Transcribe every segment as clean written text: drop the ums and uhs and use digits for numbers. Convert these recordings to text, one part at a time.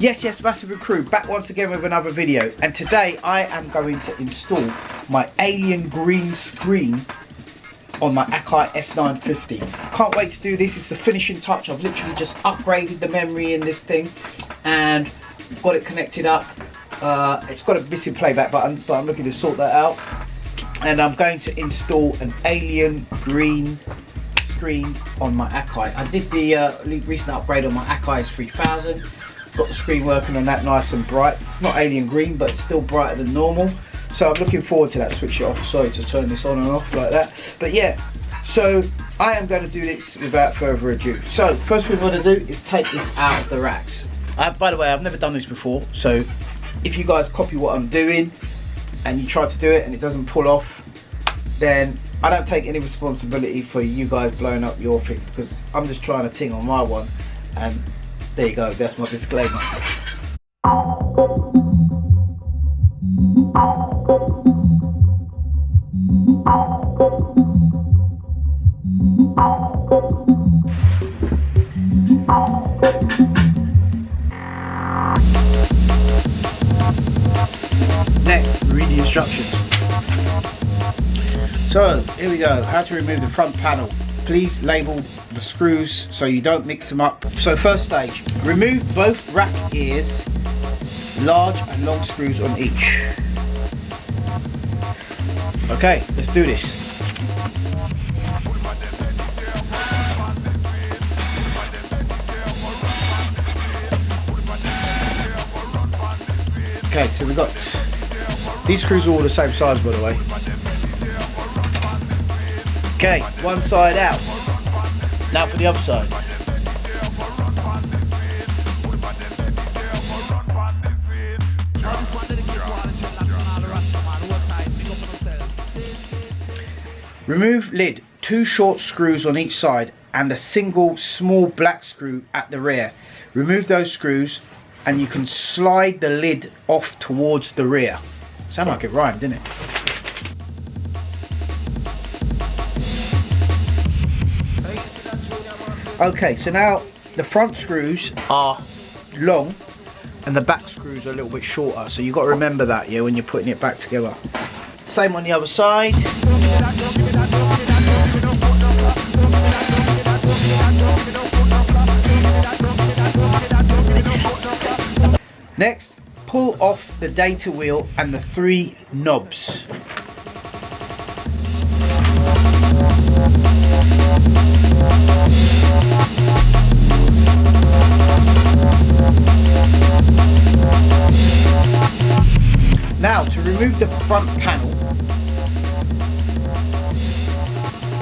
Yes, Massive Crew, back once again with another video, and today I am going to install my alien green screen on my Akai S950. Can't wait to do this. It's the finishing touch. I've literally just upgraded the memory in this thing and got it connected up. It's got a missing playback button, but I'm looking to sort that out. And I'm going to install an alien green screen on my Akai. I did the recent upgrade on my Akai S950. Got the screen working on that nice and bright. It's not alien green, but it's still brighter than normal. So I'm looking forward to that. Switch it off. Sorry to turn this on and off like that. But yeah, so I am going to do this without further ado. So first thing we're going to do is take this out of the racks. By the way, I've never done this before. So if you guys copy what I'm doing and you try to do it and it doesn't pull off, then I don't take any responsibility for you guys blowing up your thing, because I'm just trying to ting on my one. And there you go, that's my disclaimer. Next, read the instructions. So, here we go, how to remove the front panel. Please label the screws so you don't mix them up. So first stage, remove both rack ears, large and long screws on each. Okay, let's do this. Okay, so we got, these screws are all the same size, by the way. Okay, one side out. Now for the other side. Remove lid, 2 short screws on each side and a single small black screw at the rear. Remove those screws and you can slide the lid off towards the rear. Sound like it rhymed, didn't it? Okay, so now the front screws are long and the back screws are a little bit shorter, so you've got to remember that, yeah, when you're putting it back together. Same on the other side. Next, pull off the data wheel and the 3 knobs. Now to remove the front panel.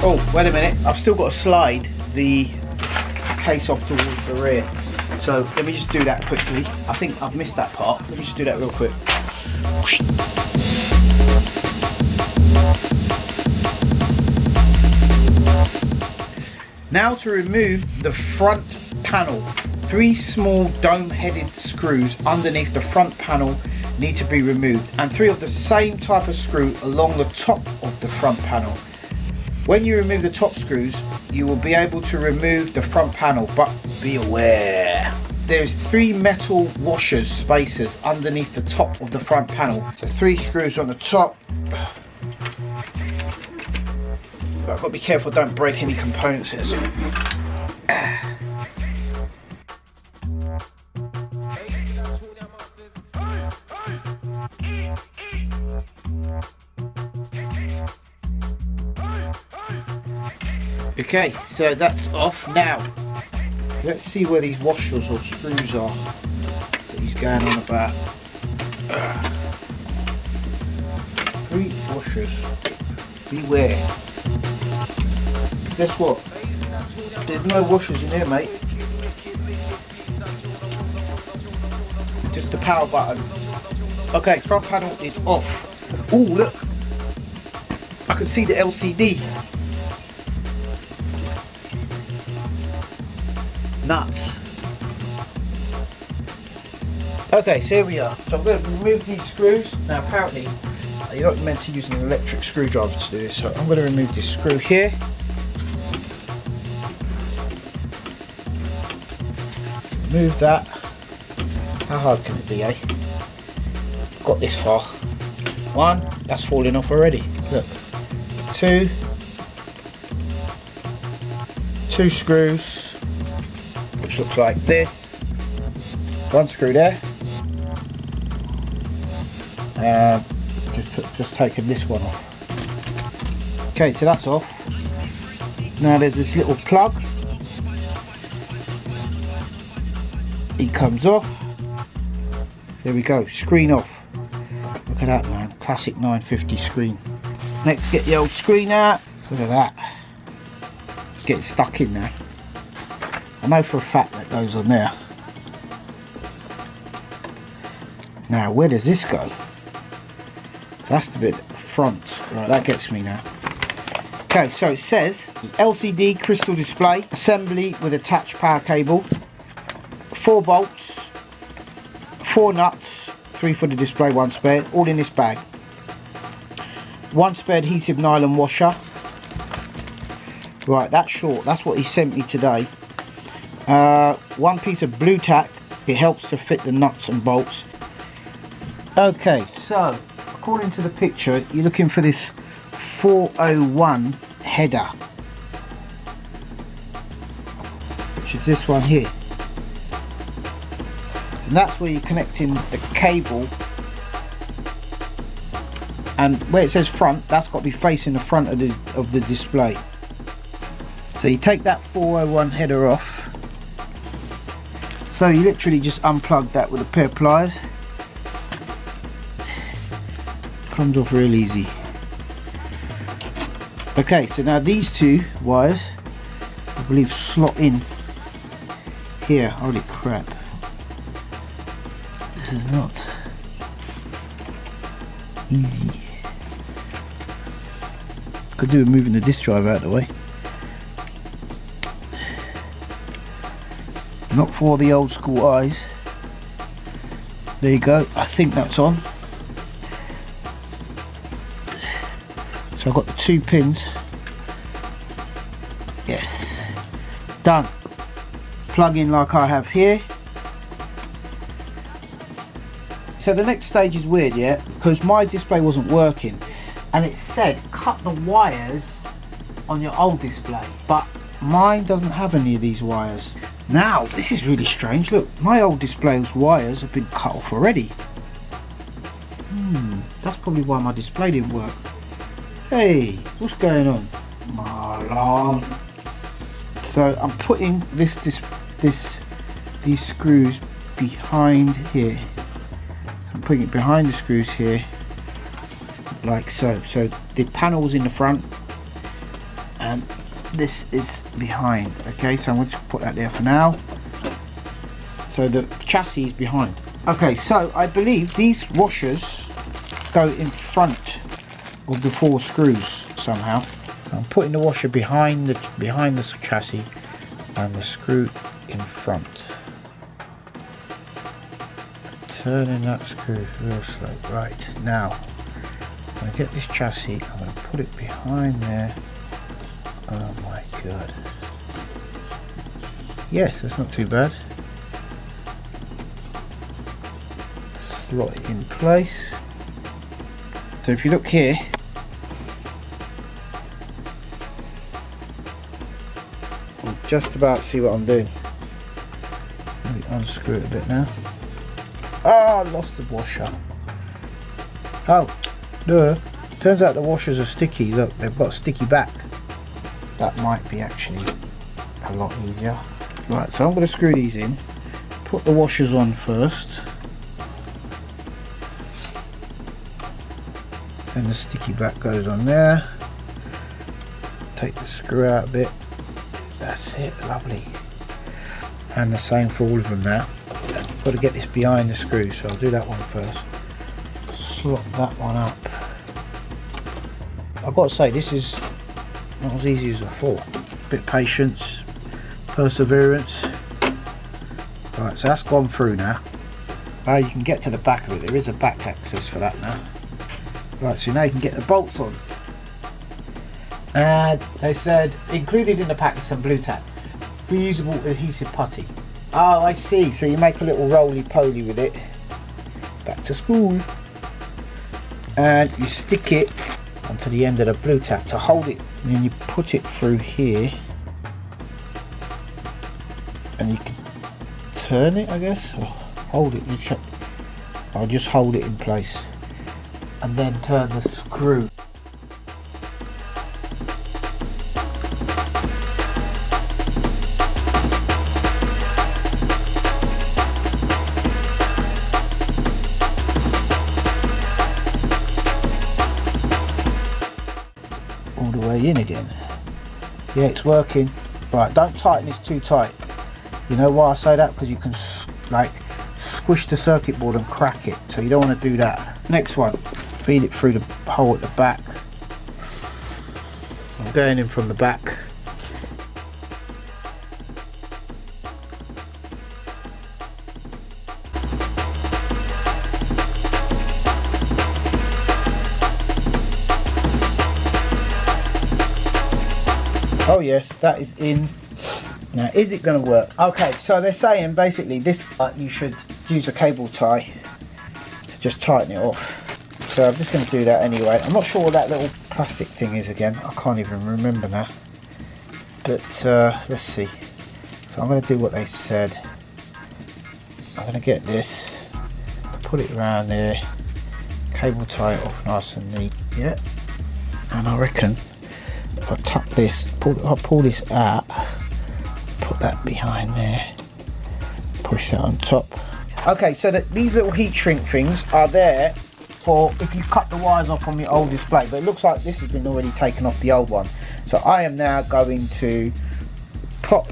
Oh, wait a minute, I've still got to slide the case off towards the rear. So let me just do that quickly. I think I've missed that part. Let me just do that real quick. Now to remove the front panel. 3 small dome-headed screws underneath the front panel need to be removed, and 3 of the same type of screw along the top of the front panel. When you remove the top screws, you will be able to remove the front panel, but be aware. There's 3 metal washers spacers underneath the top of the front panel. So 3 screws on the top. But I've got to be careful, don't break any components here. Okay, so that's off. Now, let's see where these washers or screws are that he's going on about. 3 washers. Beware. Guess what? There's no washers in here, mate. Just the power button. Okay, front panel is off. Ooh, look. I can see the LCD. Nuts. Okay, so here we are. So I'm going to remove these screws. Now apparently you're not meant to use an electric screwdriver to do this, so I'm going to remove this screw here. Remove that. How hard can it be, eh? Got this far. One, that's falling off already. Look. Two screws, which looks like this. One screw there. Just taking this one off. Okay, so that's off. Now there's this little plug. It comes off. There we go, screen off. Look at that, man, classic 950 screen. Next, get the old screen out. Look at that. It's getting stuck in there. I know for a fact that goes on there. Now, where does this go? So that's the bit at the front. Right, that gets me now. Okay, so it says LCD crystal display, assembly with attached power cable, 4 bolts, 4 nuts, 3 for the display, 1 spare, all in this bag. 1 spare adhesive nylon washer. Right, that's short. That's what he sent me today. 1 piece of blue tack. It helps to fit the nuts and bolts. Okay, so according to the picture, you're looking for this 401 header, which is this one here. And that's where you're connecting the cable. And where it says front, that's got to be facing the front of the display. So you take that 401 header off. So you literally just unplug that with a pair of pliers. Comes off real easy. Okay, so now these 2 wires, I believe, slot in here. Holy crap. This is not easy. Could do with moving the disk drive out of the way. Not for the old school eyes. There you go. I think that's on. So I've got the 2 pins. Yes. Done. Plug in like I have here. So the next stage is weird, yeah, because my display wasn't working and it said cut the wires on your old display, but mine doesn't have any of these wires. Now this is really strange. Look, my old display's wires have been cut off already. That's probably why my display didn't work. Hey, what's going on? My alarm. So I'm putting these screws behind here. I'm putting it behind the screws here, like so. So the panel's in the front and this is behind. Okay, so I'm going to put that there for now. So the chassis is behind. Okay, so I believe these washers go in front of the 4 screws somehow. So I'm putting the washer behind the chassis and the screw in front. Turning that screw real slow. Right, now I'm going to get this chassis, I'm going to put it behind there. Oh my god. Yes, that's not too bad. Slot it in place. So if you look here, you just about see what I'm doing. Let me unscrew it a bit now. Oh, I lost the washer. Oh, no. Turns out the washers are sticky. Look, they've got a sticky back. That might be actually a lot easier. Right, so I'm going to screw these in. Put the washers on first. And the sticky back goes on there. Take the screw out a bit. That's it, lovely. And the same for all of them now. Got to get this behind the screw, so I'll do that one first. Slot that one up. I've got to say, this is not as easy as I thought. A bit patience, perseverance. Right, so that's gone through now. You can get to the back of it. There is a back access for that now. Right, so now you can get the bolts on. And they said included in the pack is some blue tack, reusable adhesive putty. Oh, I see. So you make a little roly-poly with it. Back to school. And you stick it onto the end of the blue tack to hold it. And then you put it through here. And you can turn it, I guess. Or hold it. I'll just hold it in place. And then turn the screw. All the way in again. Yeah, it's working. Right, don't tighten this too tight. You know why I say that? Because you can like squish the circuit board and crack it, so you don't want to do that. Next one, feed it through the hole at the back. I'm going in from the back. Oh yes, that is in. Now, is it going to work? Okay, so they're saying basically this, you should use a cable tie to just tighten it off. So I'm just going to do that anyway. I'm not sure what that little plastic thing is again. I can't even remember now. But let's see. So I'm going to do what they said. I'm going to get this, put it around there, cable tie it off nice and neat. Yeah. And I reckon if I tuck this, I'll pull this out. Put that behind there, push that on top. Okay, so that these little heat shrink things are there for if you cut the wires off from your old display, but it looks like this has been already taken off the old one. So I am now going to pop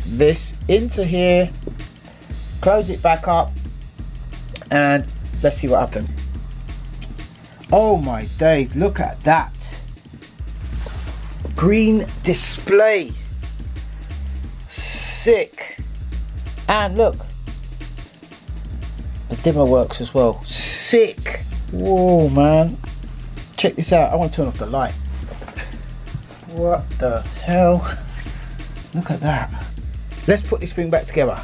this into here, close it back up, and let's see what happens. Oh my days, look at that green display. Sick. And look, the dimmer works as well. Sick. Whoa, man, check this out. I want to turn off the light. What the hell, look at that. Let's put this thing back together.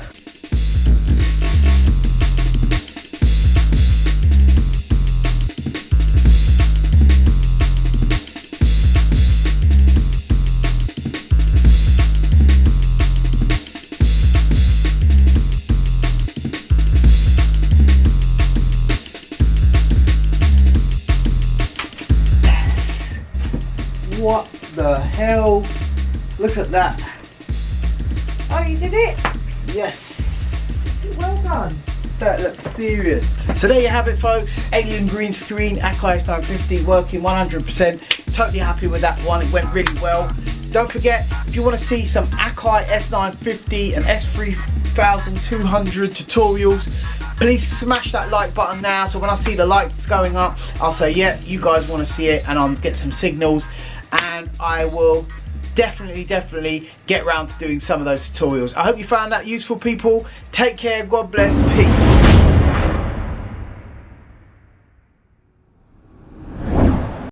What the hell? Look at that. Oh, you did it? Yes. Well done. That looks serious. So there you have it, folks. Alien green screen, Akai S950 working 100%. Totally happy with that one. It went really well. Don't forget, if you want to see some Akai S950 and S3200 tutorials, please smash that like button now. So when I see the likes going up, I'll say, yeah, you guys want to see it, and I'll get some signals. And I will definitely get around to doing some of those tutorials. I hope you found that useful, people. Take care, God bless, peace.